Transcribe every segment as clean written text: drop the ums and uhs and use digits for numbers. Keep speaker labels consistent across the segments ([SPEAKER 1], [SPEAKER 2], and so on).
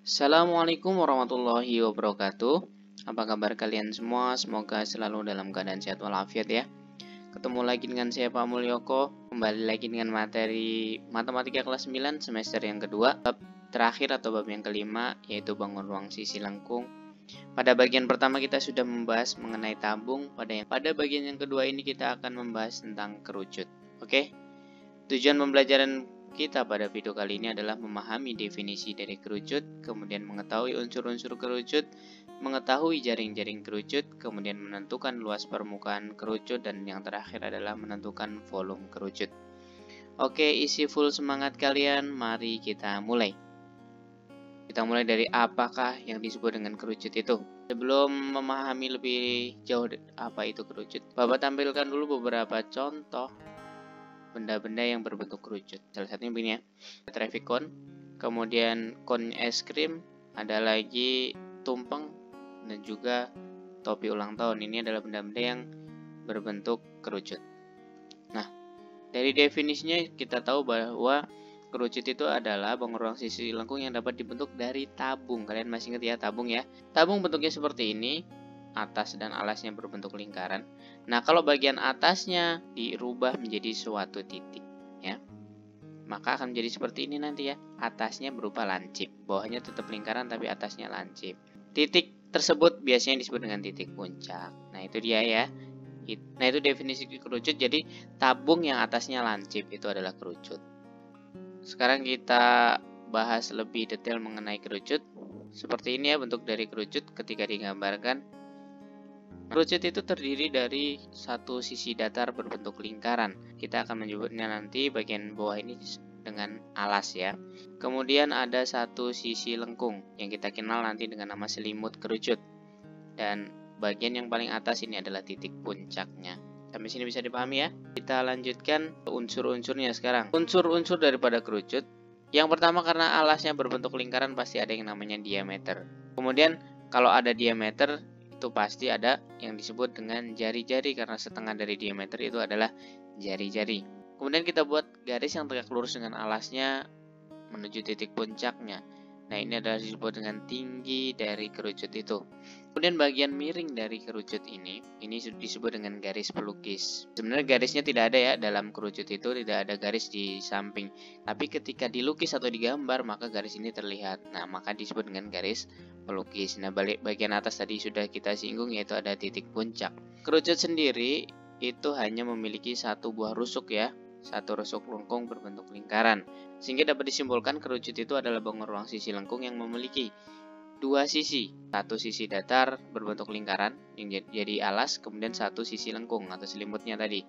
[SPEAKER 1] Assalamualaikum warahmatullahi wabarakatuh. Apa kabar kalian semua? Semoga selalu dalam keadaan sehat walafiat ya. Ketemu lagi dengan saya Pak Mulyoko. Kembali lagi dengan materi Matematika kelas 9 semester yang kedua, bab terakhir atau bab yang kelima, yaitu bangun ruang sisi lengkung. Pada bagian pertama kita sudah membahas mengenai tabung. Pada bagian yang kedua ini kita akan membahas tentang kerucut. Oke. Tujuan pembelajaran kita pada video kali ini adalah memahami definisi dari kerucut, kemudian mengetahui unsur-unsur kerucut, mengetahui jaring-jaring kerucut, kemudian menentukan luas permukaan kerucut, dan yang terakhir adalah menentukan volume kerucut. Oke, isi full semangat kalian, mari kita mulai. Kita mulai dari apakah yang disebut dengan kerucut itu. Sebelum memahami lebih jauh apa itu kerucut, Bapak tampilkan dulu beberapa contoh benda-benda yang berbentuk kerucut. Salah satunya begini ya, traffic cone, kemudian cone es krim, ada lagi tumpeng, dan juga topi ulang tahun. Ini adalah benda-benda yang berbentuk kerucut. Nah, dari definisinya kita tahu bahwa kerucut itu adalah bangun ruang sisi lengkung yang dapat dibentuk dari tabung. Kalian masih ingat ya tabung ya? Tabung bentuknya seperti ini, atas dan alasnya berbentuk lingkaran. Nah, kalau bagian atasnya dirubah menjadi suatu titik, ya, maka akan menjadi seperti ini nanti ya. Atasnya berupa lancip, bawahnya tetap lingkaran tapi atasnya lancip. Titik tersebut biasanya disebut dengan titik puncak. Nah, itu dia ya. Nah, itu definisi kerucut. Jadi, tabung yang atasnya lancip itu adalah kerucut. Sekarang kita bahas lebih detail mengenai kerucut. Seperti ini ya bentuk dari kerucut ketika digambarkan. Kerucut itu terdiri dari satu sisi datar berbentuk lingkaran. Kita akan menyebutnya nanti bagian bawah ini dengan alas ya. Kemudian ada satu sisi lengkung yang kita kenal nanti dengan nama selimut kerucut. Dan bagian yang paling atas ini adalah titik puncaknya. Sampai sini bisa dipahami ya. Kita lanjutkan unsur-unsurnya sekarang. Unsur-unsur daripada kerucut. Yang pertama, karena alasnya berbentuk lingkaran pasti ada yang namanya diameter. Kemudian kalau ada diameter itu pasti ada yang disebut dengan jari-jari, karena setengah dari diameter itu adalah jari-jari. Kemudian kita buat garis yang tegak lurus dengan alasnya menuju titik puncaknya. Nah, ini adalah disebut dengan tinggi dari kerucut itu. Kemudian bagian miring dari kerucut ini disebut dengan garis pelukis. Sebenarnya garisnya tidak ada ya dalam kerucut itu, tidak ada garis di samping. Tapi ketika dilukis atau digambar maka garis ini terlihat. Nah, maka disebut dengan garis pelukis. Nah, bagian atas tadi sudah kita singgung, yaitu ada titik puncak. Kerucut sendiri itu hanya memiliki satu buah rusuk ya. Satu rusuk lengkung berbentuk lingkaran. Sehingga dapat disimpulkan kerucut itu adalah bangun ruang sisi lengkung yang memiliki dua sisi. Satu sisi datar berbentuk lingkaran yang jadi alas, kemudian satu sisi lengkung atau selimutnya tadi.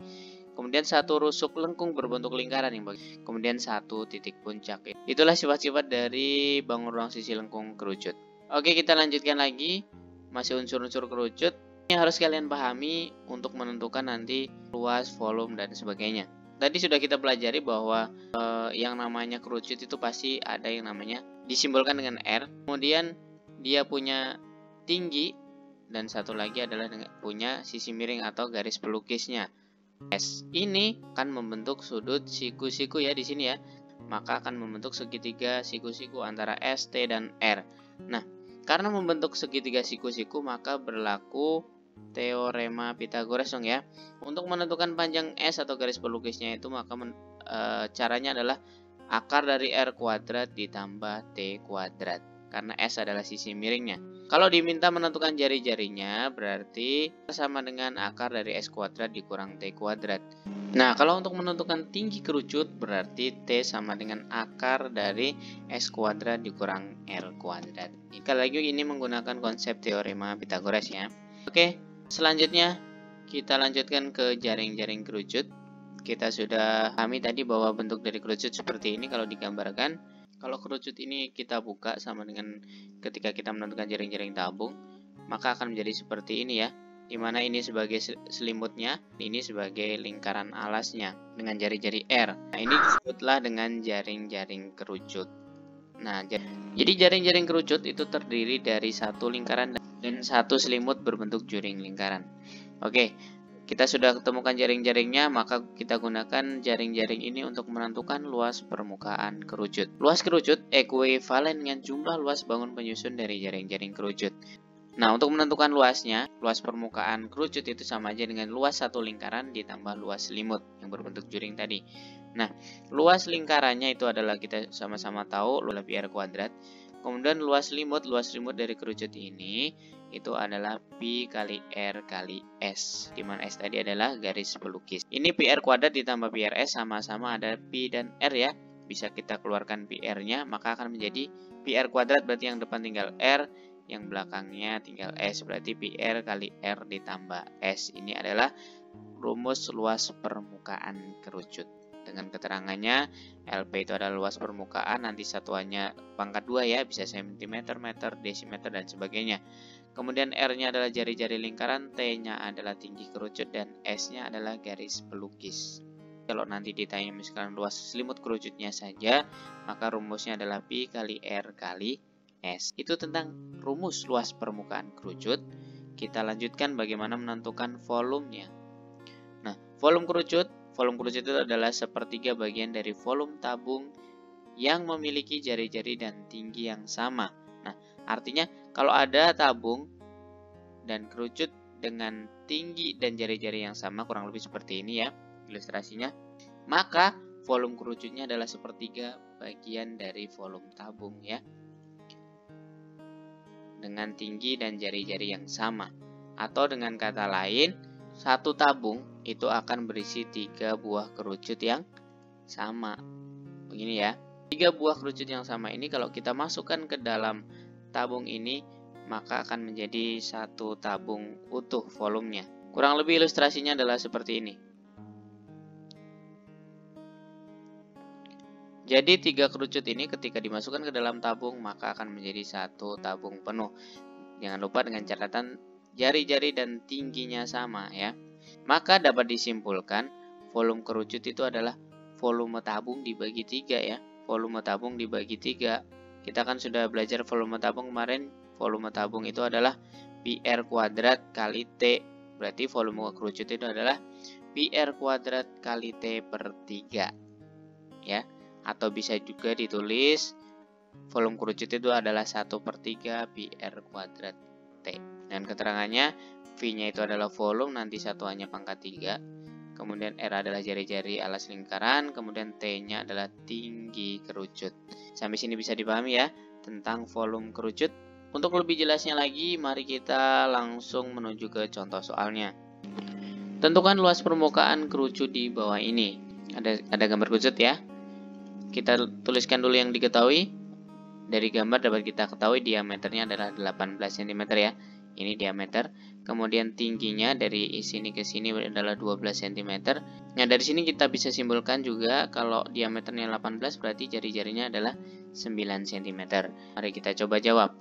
[SPEAKER 1] Kemudian satu rusuk lengkung berbentuk lingkaran kemudian satu titik puncak. Itulah sifat-sifat dari bangun ruang sisi lengkung kerucut. Oke, kita lanjutkan lagi. Masih unsur-unsur kerucut yang harus kalian pahami untuk menentukan nanti luas, volume, dan sebagainya. Tadi sudah kita pelajari bahwa yang namanya kerucut itu pasti ada yang namanya disimbolkan dengan R. Kemudian dia punya tinggi, dan satu lagi adalah punya sisi miring atau garis pelukisnya. S ini akan membentuk sudut siku-siku ya di sini ya. Maka akan membentuk segitiga siku-siku antara S, T, dan R. Nah, karena membentuk segitiga siku-siku maka berlaku teorema Pythagoras dong ya. Untuk menentukan panjang S atau garis pelukisnya itu maka caranya adalah akar dari R kuadrat ditambah T kuadrat, karena S adalah sisi miringnya. Kalau diminta menentukan jari-jarinya berarti sama dengan akar dari S kuadrat dikurang T kuadrat. Nah, kalau untuk menentukan tinggi kerucut berarti T sama dengan akar dari S kuadrat dikurang R kuadrat. Sekali lagi ini menggunakan konsep teorema Pythagoras ya. Oke. Selanjutnya kita lanjutkan ke jaring-jaring kerucut. Kita sudah pahami tadi bahwa bentuk dari kerucut seperti ini kalau digambarkan. Kalau kerucut ini kita buka sama dengan ketika kita menentukan jaring-jaring tabung, maka akan menjadi seperti ini ya. Dimana ini sebagai selimutnya, ini sebagai lingkaran alasnya dengan jari-jari R. Nah, ini disebutlah dengan jaring-jaring kerucut. Nah, jadi jaring-jaring kerucut itu terdiri dari satu lingkaran dan satu selimut berbentuk juring lingkaran. Oke, kita sudah ketemukan jaring-jaringnya, maka kita gunakan jaring-jaring ini untuk menentukan luas permukaan kerucut. Luas kerucut ekuivalen dengan jumlah luas bangun penyusun dari jaring-jaring kerucut. Nah, untuk menentukan luasnya, luas permukaan kerucut itu sama aja dengan luas satu lingkaran ditambah luas selimut yang berbentuk juring tadi. Nah, luas lingkarannya itu adalah kita sama-sama tahu pi r kuadrat. Kemudian luas selimut dari kerucut ini itu adalah pi kali r kali s, di mana s tadi adalah garis pelukis. Ini pi r kuadrat ditambah pi r s sama-sama ada pi dan r ya. Bisa kita keluarkan pi r-nya, maka akan menjadi pi r kuadrat, berarti yang depan tinggal r, yang belakangnya tinggal s, berarti pi r kali r ditambah s. Ini adalah rumus luas permukaan kerucut. Dengan keterangannya, LP itu adalah luas permukaan, nanti satuannya pangkat 2 ya, bisa cm, meter, desimeter, dan sebagainya. Kemudian R-nya adalah jari-jari lingkaran, T-nya adalah tinggi kerucut, dan S-nya adalah garis pelukis. Kalau nanti ditanya misalkan luas selimut kerucutnya saja, maka rumusnya adalah pi kali R kali S. Itu tentang rumus luas permukaan kerucut. Kita lanjutkan bagaimana menentukan volumenya. Nah, volume kerucut itu adalah sepertiga bagian dari volume tabung yang memiliki jari-jari dan tinggi yang sama. Nah, artinya kalau ada tabung dan kerucut dengan tinggi dan jari-jari yang sama, kurang lebih seperti ini ya ilustrasinya, maka volume kerucutnya adalah sepertiga bagian dari volume tabung ya, dengan tinggi dan jari-jari yang sama. Atau dengan kata lain, satu tabung itu akan berisi 3 buah kerucut yang sama. Begini ya. 3 buah kerucut yang sama ini kalau kita masukkan ke dalam tabung ini, maka akan menjadi satu tabung utuh volumenya. Kurang lebih ilustrasinya adalah seperti ini. Jadi 3 kerucut ini ketika dimasukkan ke dalam tabung, maka akan menjadi satu tabung penuh. Jangan lupa dengan catatan jari-jari dan tingginya sama ya. Maka dapat disimpulkan volume kerucut itu adalah volume tabung dibagi 3 ya. Volume tabung dibagi 3. Kita kan sudah belajar volume tabung kemarin. Volume tabung itu adalah pi r kuadrat kali T. Berarti volume kerucut itu adalah pi r kuadrat kali T per 3. Ya. Atau bisa juga ditulis volume kerucut itu adalah 1/3 pi r kuadrat T. Dan keterangannya, V-nya itu adalah volume, nanti satuannya pangkat 3. Kemudian R adalah jari-jari alas lingkaran, kemudian T-nya adalah tinggi kerucut. Sampai sini bisa dipahami ya tentang volume kerucut. Untuk lebih jelasnya lagi, mari kita langsung menuju ke contoh soalnya. Tentukan luas permukaan kerucut di bawah ini. Ada gambar kerucut ya. Kita tuliskan dulu yang diketahui. Dari gambar dapat kita ketahui diameternya adalah 18 cm ya. Ini diameter. Kemudian tingginya dari sini ke sini adalah 12 cm. Nah, dari sini kita bisa simpulkan juga kalau diameternya 18 berarti jari-jarinya adalah 9 cm. Mari kita coba jawab.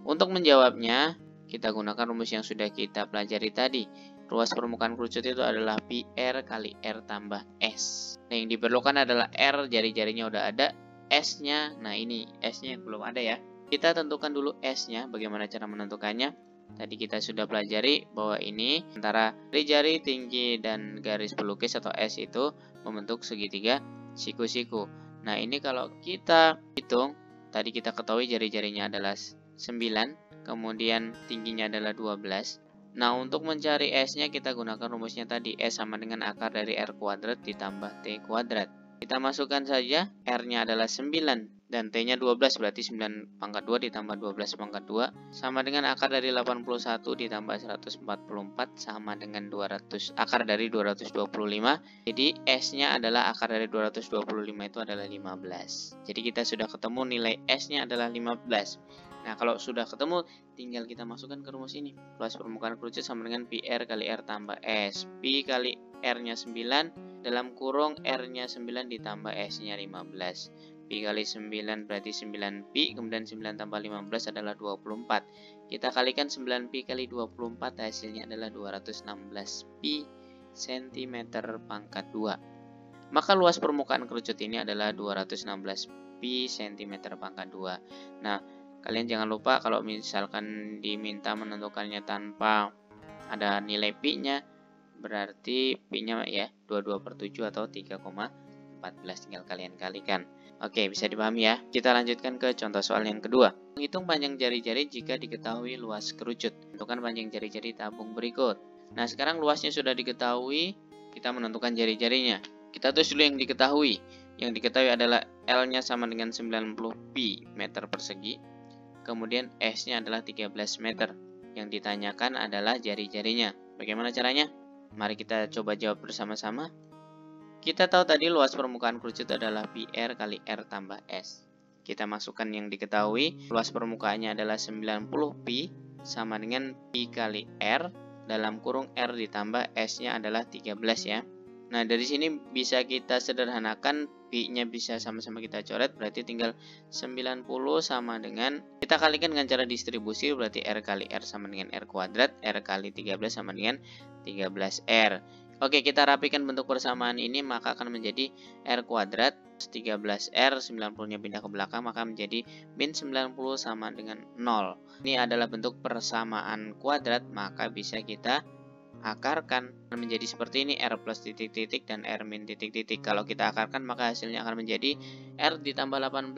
[SPEAKER 1] Untuk menjawabnya, kita gunakan rumus yang sudah kita pelajari tadi. Luas permukaan kerucut itu adalah pi r kali r tambah s. Nah, yang diperlukan adalah r, jari-jarinya udah ada, s-nya, nah ini s-nya yang belum ada ya. Kita tentukan dulu s-nya, bagaimana cara menentukannya. Tadi kita sudah pelajari bahwa ini antara jari-jari, tinggi, dan garis pelukis atau S itu membentuk segitiga siku-siku. Nah, ini kalau kita hitung, tadi kita ketahui jari-jarinya adalah 9, kemudian tingginya adalah 12. Nah, untuk mencari S-nya kita gunakan rumusnya tadi. S sama dengan akar dari R kuadrat ditambah T kuadrat. Kita masukkan saja, R-nya adalah 9 dan T-nya 12, berarti 9 pangkat 2 ditambah 12 pangkat 2 sama dengan akar dari 81 ditambah 144 sama dengan 200, akar dari 225. Jadi S-nya adalah akar dari 225 itu adalah 15. Jadi kita sudah ketemu nilai S-nya adalah 15. Nah, kalau sudah ketemu, tinggal kita masukkan ke rumus ini. Luas permukaan kerucut sama dengan pi r kali r tambah s. Pi kali r-nya 9, dalam kurung r-nya 9 ditambah s-nya 15. Pi kali 9 berarti 9 pi, kemudian 9 tambah 15 adalah 24. Kita kalikan 9 pi kali 24, hasilnya adalah 216 pi cm pangkat 2. Maka luas permukaan kerucut ini adalah 216 pi cm pangkat 2. Nah, kalian jangan lupa kalau misalkan diminta menentukannya tanpa ada nilai pi-nya, berarti Pi-nya ya 22/7 atau 3,14, tinggal kalian kalikan. Oke, bisa dipahami ya. Kita lanjutkan ke contoh soal yang kedua. Menghitung panjang jari-jari jika diketahui luas kerucut. Tentukan panjang jari-jari tabung berikut. Nah, sekarang luasnya sudah diketahui, kita menentukan jari-jarinya. Kita tulis dulu yang diketahui. Yang diketahui adalah L-nya sama dengan 90 pi meter persegi. Kemudian S-nya adalah 13 meter. Yang ditanyakan adalah jari-jarinya. Bagaimana caranya? Mari kita coba jawab bersama-sama. Kita tahu tadi luas permukaan kerucut adalah pi R kali R tambah S. Kita masukkan yang diketahui, luas permukaannya adalah 90 pi sama dengan pi kali R dalam kurung R ditambah S-nya adalah 13 ya. Nah, dari sini bisa kita sederhanakan, pi-nya bisa sama-sama kita coret, berarti tinggal 90 sama dengan, kita kalikan dengan cara distribusi, berarti R kali R sama dengan R kuadrat, R kali 13 sama dengan 13R. Oke, kita rapikan bentuk persamaan ini, maka akan menjadi R kuadrat 13R, 90-nya pindah ke belakang, maka menjadi min 90 sama dengan 0. Ini adalah bentuk persamaan kuadrat, maka bisa kita akarkan menjadi seperti ini, R plus titik-titik dan R min titik-titik. Kalau kita akarkan, maka hasilnya akan menjadi R ditambah 18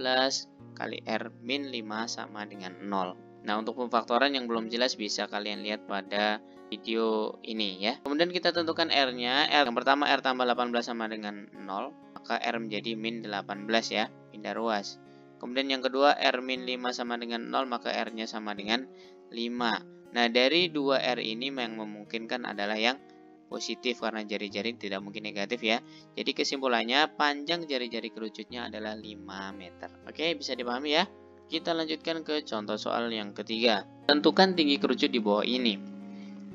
[SPEAKER 1] kali R min 5 sama dengan 0. Nah, untuk pemfaktoran yang belum jelas bisa kalian lihat pada video ini ya. Kemudian kita tentukan R-nya. Yang pertama R tambah 18 sama dengan 0, maka R menjadi min 18 ya, pindah ruas. Kemudian yang kedua R min 5 sama dengan 0, maka R-nya sama dengan 5. Nah, dari 2R ini yang memungkinkan adalah yang positif karena jari-jari tidak mungkin negatif ya. Jadi kesimpulannya panjang jari-jari kerucutnya adalah 5 meter. Oke, bisa dipahami ya. Kita lanjutkan ke contoh soal yang ketiga. Tentukan tinggi kerucut di bawah ini.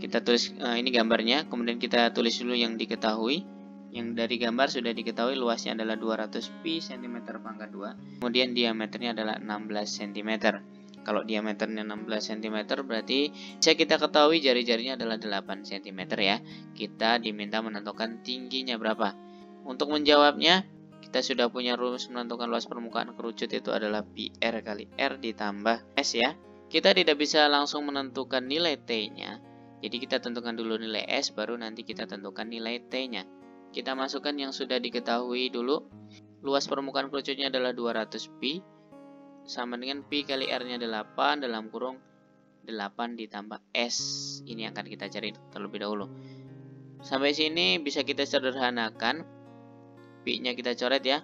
[SPEAKER 1] Kita tulis ini gambarnya, kemudian kita tulis dulu yang diketahui. Yang dari gambar sudah diketahui luasnya adalah 200 pi cm pangkat 2. Kemudian diameternya adalah 16 cm. Kalau diameternya 16 cm berarti bisa kita ketahui jari-jarinya adalah 8 cm ya. Kita diminta menentukan tingginya berapa. Untuk menjawabnya, kita sudah punya rumus menentukan luas permukaan kerucut, itu adalah pi R kali R ditambah S ya. Kita tidak bisa langsung menentukan nilai T-nya. Jadi kita tentukan dulu nilai S, baru nanti kita tentukan nilai T-nya. Kita masukkan yang sudah diketahui dulu. Luas permukaan kerucutnya adalah 200 pi sama dengan pi kali R-nya 8 dalam kurung 8 ditambah S. Ini akan kita cari terlebih dahulu. Sampai sini bisa kita sederhanakan. Pi-nya kita coret ya.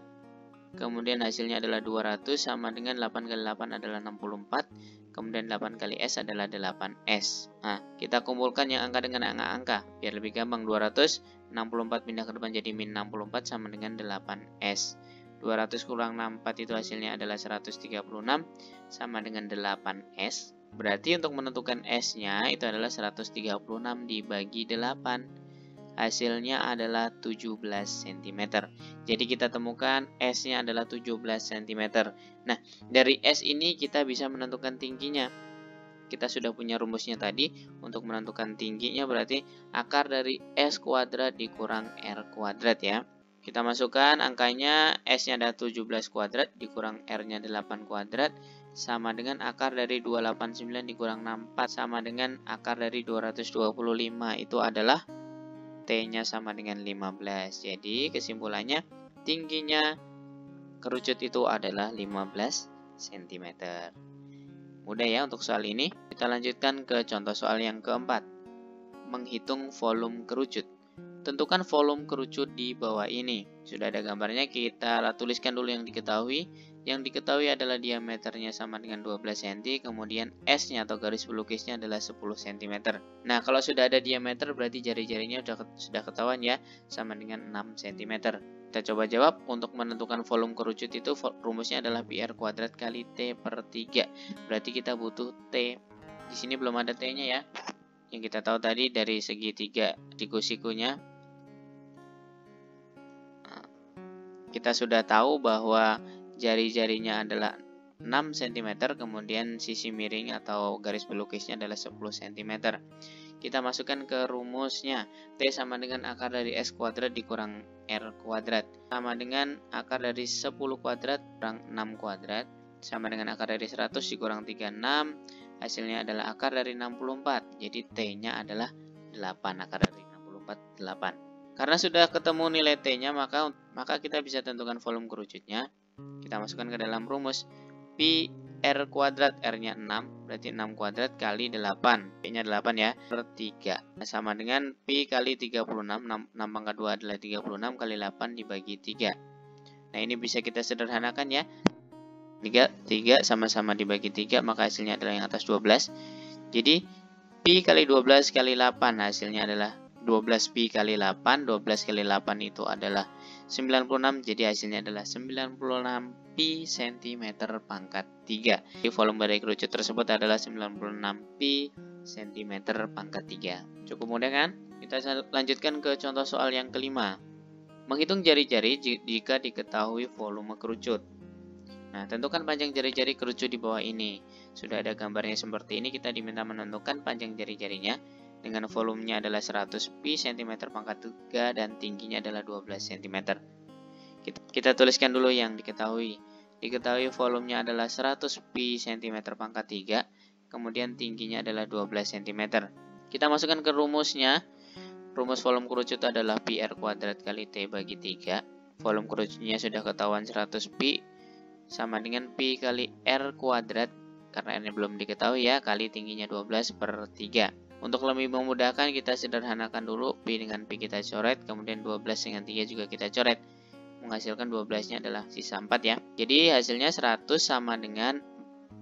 [SPEAKER 1] Kemudian hasilnya adalah 200 sama dengan 8 kali 8 adalah 64. Kemudian 8 kali S adalah 8S. Nah, kita kumpulkan yang angka dengan angka-angka. Biar lebih gampang, 200, 64 pindah ke depan jadi min 64 sama dengan 8S. 200 kurang 64 itu hasilnya adalah 136 sama dengan 8S. Berarti untuk menentukan S-nya itu adalah 136 dibagi 8. Hasilnya adalah 17 cm. Jadi kita temukan S-nya adalah 17 cm. Nah, dari S ini kita bisa menentukan tingginya. Kita sudah punya rumusnya tadi. Untuk menentukan tingginya berarti akar dari S kuadrat dikurang R kuadrat ya. Kita masukkan angkanya, S-nya ada 17 kuadrat dikurang R-nya 8 kuadrat sama dengan akar dari 289 dikurang 64 sama dengan akar dari 225. Itu adalah T-nya sama dengan 15. Jadi kesimpulannya tingginya kerucut itu adalah 15 cm. Mudah ya untuk soal ini. Kita lanjutkan ke contoh soal yang keempat. Menghitung volume kerucut. Tentukan volume kerucut di bawah ini. Sudah ada gambarnya, kita tuliskan dulu yang diketahui. Yang diketahui adalah diameternya sama dengan 12 cm, kemudian S-nya atau garis pelukisnya adalah 10 cm. Nah, kalau sudah ada diameter berarti jari-jarinya sudah ketahuan ya, sama dengan 6 cm. Kita coba jawab. Untuk menentukan volume kerucut itu rumusnya adalah pi R kuadrat kali T per 3. Berarti kita butuh T. Di sini belum ada T-nya ya. Yang kita tahu tadi dari segitiga siku-sikunya, kita sudah tahu bahwa jari-jarinya adalah 6 cm, kemudian sisi miring atau garis pelukisnya adalah 10 cm. Kita masukkan ke rumusnya. T sama dengan akar dari S kuadrat dikurang R kuadrat. Sama dengan akar dari 10 kuadrat kurang 6 kuadrat. Sama dengan akar dari 100 dikurang 36. Hasilnya adalah akar dari 64. Jadi T-nya adalah 8 akar dari 64. 2048. Karena sudah ketemu nilai T-nya, maka kita bisa tentukan volume kerucutnya. Kita masukkan ke dalam rumus. Pi R kuadrat, R-nya 6, berarti 6 kuadrat kali 8, P-nya 8 ya, per 3. Sama dengan Pi kali 36, 6 pangkat 2 adalah 36 kali 8 dibagi 3. Nah, ini bisa kita sederhanakan ya. 3 sama-sama dibagi 3, maka hasilnya adalah yang atas 12. Jadi, Pi kali 12 kali 8, hasilnya adalah 12 Pi kali 8. 12 kali 8 itu adalah 96, jadi hasilnya adalah 96 Pi cm pangkat 3. Jadi, volume dari kerucut tersebut adalah 96 Pi cm pangkat 3. Cukup mudah kan? Kita lanjutkan ke contoh soal yang kelima. Menghitung jari-jari jika diketahui volume kerucut. Nah, tentukan panjang jari-jari kerucut di bawah ini. Sudah ada gambarnya seperti ini, kita diminta menentukan panjang jari-jarinya dengan volumenya adalah 100 pi cm pangkat 3 dan tingginya adalah 12 cm. Kita tuliskan dulu yang diketahui. Diketahui volumenya adalah 100 pi cm pangkat 3, kemudian tingginya adalah 12 cm. Kita masukkan ke rumusnya. Rumus volume kerucut adalah pi R kuadrat kali T bagi 3. Volume kerucutnya sudah ketahuan 100 pi sama dengan Pi kali R kuadrat, karena R-nya belum diketahui ya, kali tingginya 12 per 3. Untuk lebih memudahkan, kita sederhanakan dulu. Pi dengan Pi kita coret, kemudian 12 dengan 3 juga kita coret. Menghasilkan 12-nya adalah sisa 4 ya. Jadi hasilnya 100 sama dengan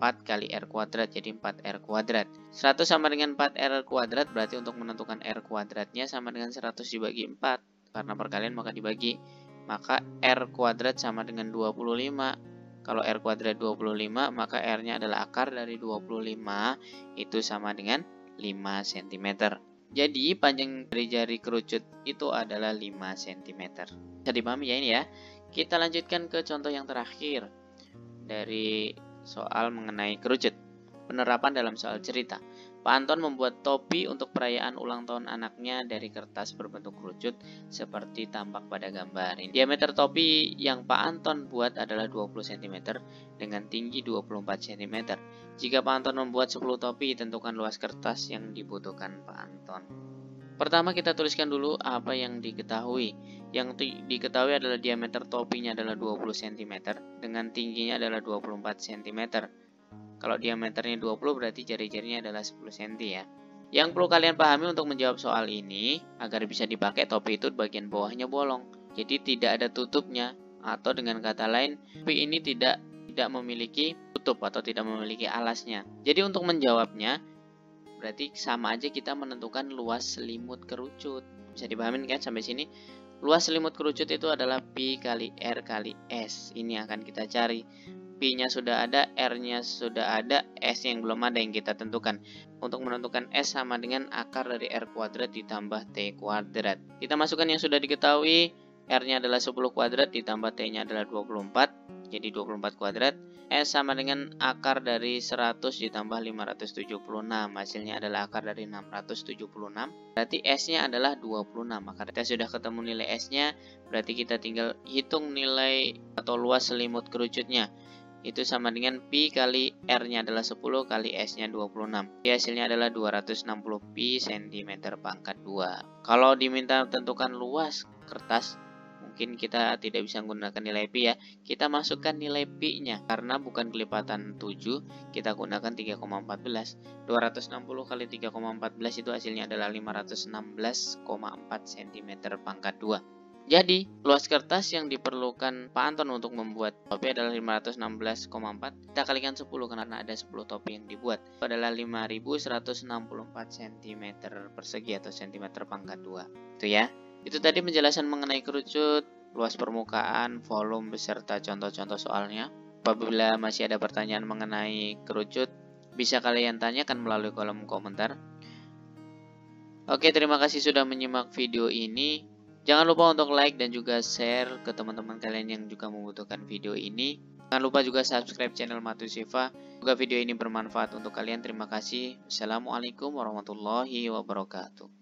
[SPEAKER 1] 4 kali R kuadrat, jadi 4R kuadrat. 100 sama dengan 4R kuadrat, berarti untuk menentukan R kuadratnya sama dengan 100 dibagi 4. Karena perkalian maka dibagi. Maka R kuadrat sama dengan 25. Kalau R kuadrat 25, maka R-nya adalah akar dari 25, itu sama dengan 5 cm. Jadi, panjang jari-jari kerucut itu adalah 5 cm. Bisa dipahami ya ini ya. Kita lanjutkan ke contoh yang terakhir dari soal mengenai kerucut. Penerapan dalam soal cerita. Pak Anton membuat topi untuk perayaan ulang tahun anaknya dari kertas berbentuk kerucut seperti tampak pada gambar. Diameter topi yang Pak Anton buat adalah 20 cm dengan tinggi 24 cm. Jika Pak Anton membuat 10 topi, tentukan luas kertas yang dibutuhkan Pak Anton. Pertama kita tuliskan dulu apa yang diketahui. Yang diketahui adalah diameter topinya adalah 20 cm dengan tingginya adalah 24 cm. Kalau diameternya 20 berarti jari-jarinya adalah 10 cm ya. Yang perlu kalian pahami untuk menjawab soal ini, agar bisa dipakai topi itu bagian bawahnya bolong. Jadi tidak ada tutupnya, atau dengan kata lain, topi ini tidak memiliki tutup atau tidak memiliki alasnya. Jadi untuk menjawabnya, berarti sama aja kita menentukan luas selimut kerucut. Bisa dipahami kan sampai sini? Luas selimut kerucut itu adalah Pi kali R kali S. Ini akan kita cari. Pi-nya sudah ada, R-nya sudah ada, S yang belum ada yang kita tentukan. Untuk menentukan S sama dengan akar dari R kuadrat ditambah T kuadrat. Kita masukkan yang sudah diketahui, R-nya adalah 10 kuadrat ditambah T-nya adalah 24, jadi 24 kuadrat. S sama dengan akar dari 100 ditambah 576, hasilnya adalah akar dari 676. Berarti S-nya adalah 26, maka kita sudah ketemu nilai S-nya, berarti kita tinggal hitung nilai atau luas selimut kerucutnya. Itu sama dengan Pi kali R-nya adalah 10 kali S-nya 26. Jadi hasilnya adalah 260 Pi cm pangkat 2. Kalau diminta tentukan luas kertas, mungkin kita tidak bisa menggunakan nilai Pi ya. Kita masukkan nilai Pi-nya. Karena bukan kelipatan 7, kita gunakan 3,14. 260 kali 3,14 itu hasilnya adalah 516,4 cm pangkat 2. Jadi, luas kertas yang diperlukan Pak Anton untuk membuat topi adalah 516,4. Kita kalikan 10 karena ada 10 topi yang dibuat. Itu adalah 5164 cm persegi atau cm pangkat 2. Itu ya. Itu tadi penjelasan mengenai kerucut, luas permukaan, volume beserta contoh-contoh soalnya. Apabila masih ada pertanyaan mengenai kerucut, bisa kalian tanyakan melalui kolom komentar. Oke, terima kasih sudah menyimak video ini. Jangan lupa untuk like dan juga share ke teman-teman kalian yang juga membutuhkan video ini. Jangan lupa juga subscribe channel Matu Siva. Semoga video ini bermanfaat untuk kalian. Terima kasih. Assalamualaikum warahmatullahi wabarakatuh.